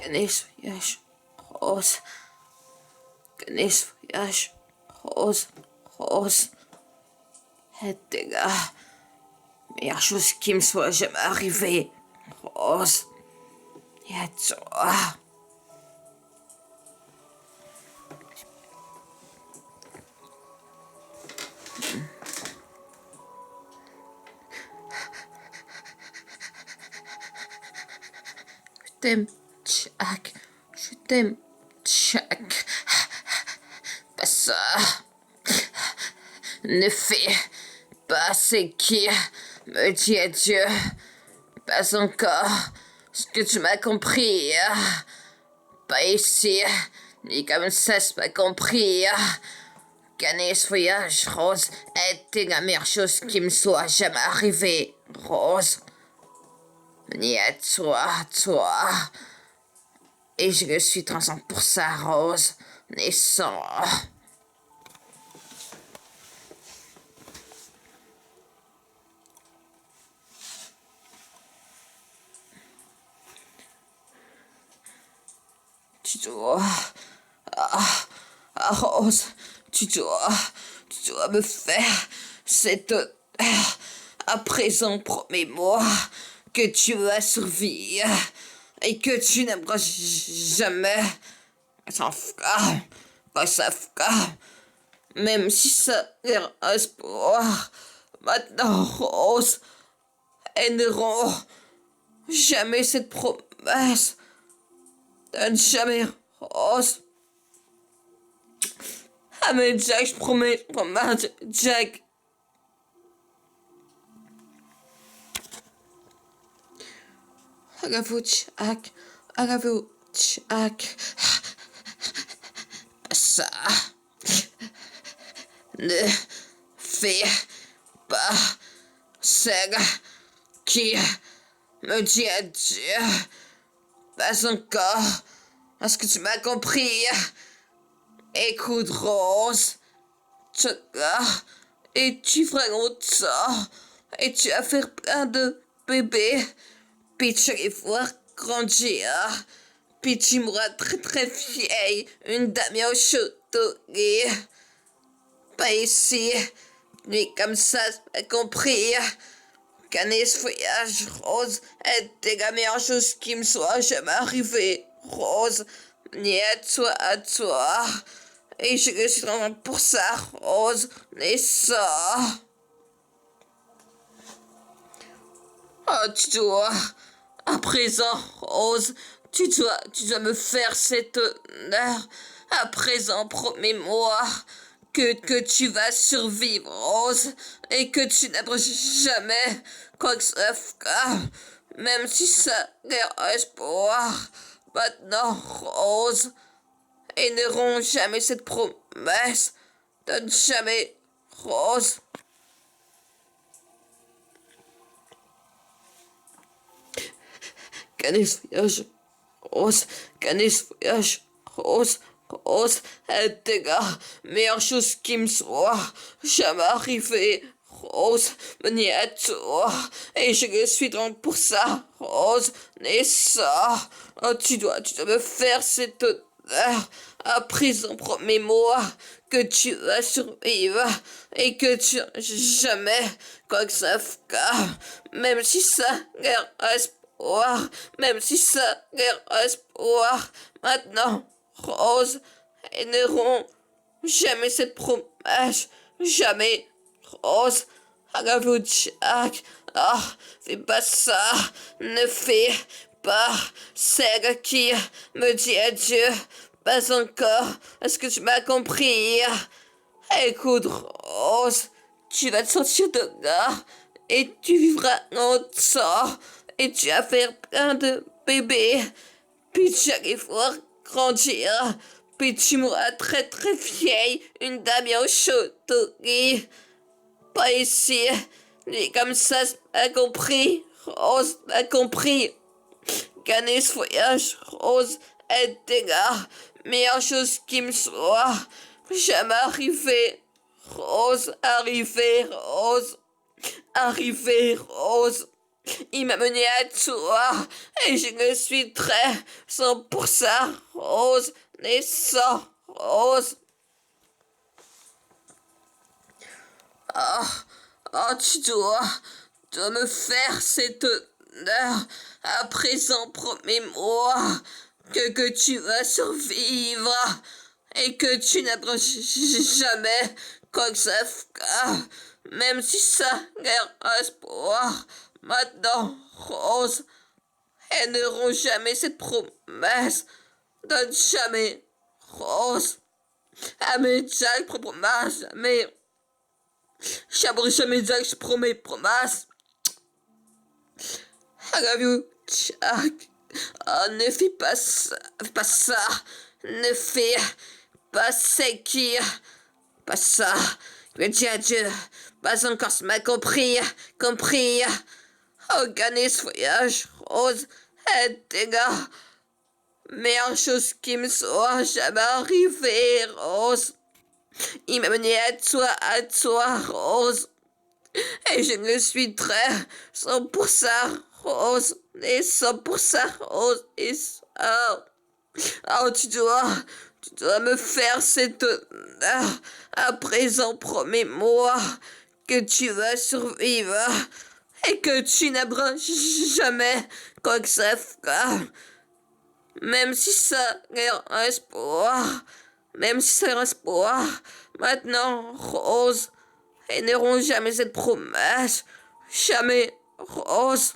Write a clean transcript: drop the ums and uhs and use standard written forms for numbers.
Ganesh voyage, rose. Ganesh voyage, rose, rose. Et les gars, meilleure chose qui me soit jamais arrivée, rose. Et toi. Je t'aime, Jack. Je t'aime, Jack. Pas ça. Ne fais pas ce qui me dit adieu. Pas encore. Ce que tu m'as compris. Pas ici. Ni comme ça, c'est pas compris. Gagner ce voyage, Rose, était la meilleure chose qui me soit jamais arrivée, Rose. Ni à toi, toi. Et je le suis transcendant pour ça, Rose. Naissant. Tu dois... Rose, tu dois me faire cette honneur. À présent, promets-moi que tu vas survivre et que tu n'aimeras jamais sans flamme, pas sa flamme, même si ça est espoir. Maintenant, Rose, elles n'auront jamais cette promesse. Donne jamais, Rose. Ah mais Jack, je promets, Jack. I love you, Jack. I love you, Jack. Ça ne fait pas celle qui me dit adieu. Pas encore. Est-ce que tu m'as compris? Écoute, Rose. Et tu feras longtemps. Et tu vas faire plein de bébés. Puis tu vas les voir grandir. Puis tu mourras très très vieille. Une dame au château. Pas ici. Ni comme ça, t'as compris. Gagner ce voyage, Rose, était la meilleure chose qui me soit jamais arrivée, Rose. Ni à toi, à toi. Et je suis vraiment pour ça, Rose. Et ça. Oh, tu dois. À présent, Rose, tu dois me faire cet honneur. À présent, promets-moi que tu vas survivre, Rose, et que tu n'aimeras jamais quoi que ce soit, même si ça est espoir. Maintenant, Rose, et n'auront jamais cette promesse. Donne jamais, Rose. Canis voyage, Rose, Canis voyage, Rose, Rose, était la meilleure chose qui me soit jamais arrivée, Rose, ni à toi, et je le suis donc pour ça, Rose, et ça, oh, tu dois me faire cette honneur, à présent promets-moi que tu vas survivre, et que tu jamais, quoi que ça fasse, même si ça reste même si ça est espoir, maintenant, Rose, elles n'auront jamais cette promesse, jamais, Rose, I love you, Jack, ah, fais pas ça, ne fais pas celle qui me dit adieu, pas encore, est-ce que tu m'as compris? Écoute, Rose, tu vas te sortir de là, et tu vivras longtemps, et tu vas faire plein de bébés, puis tu vas les voir grandir, puis tu mourras très très vieille, une dame au château. Pas ici, ni comme ça, a compris, Rose a compris. Gagner ce voyage, Rose, était la meilleure chose qui me soit jamais arrivée. Rose, arrivée, Rose, arrivée, Rose. Il m'a mené à toi et je ne suis très 100% rose, naissant rose. Ah, tu dois me faire cet honneur. À présent, promets-moi que tu vas survivre et que tu n'abandonnes jamais quoi que ça fasse, même si ça guère espoir. Maintenant, Rose, elles n'auront jamais cette promesse. Donne jamais, Rose. À mes Jack, promesse, jamais. J'aimerais jamais Jack, je promets, promesse. I love you, Jack. Oh, ne fais pas ça, fais pas ça. Ne fais pas séquir. Pas ça. Je vais dire adieu. Pas encore ce m'a compris. Organise voyage, Rose, et tes gars. Meilleure chose qui me soit jamais arrivée, Rose. Il m'a mené à toi, Rose. Et je ne suis très 100% Rose. Et 100% Rose. Et ça. Oh, tu dois me faire cet honneur. À présent, promets-moi que tu vas survivre et que tu n'abandonnes jamais quoi que ça fasse. Même si ça reste un espoir. Même si c'est un espoir. Maintenant, Rose, elles n'auront jamais cette promesse. Jamais, Rose.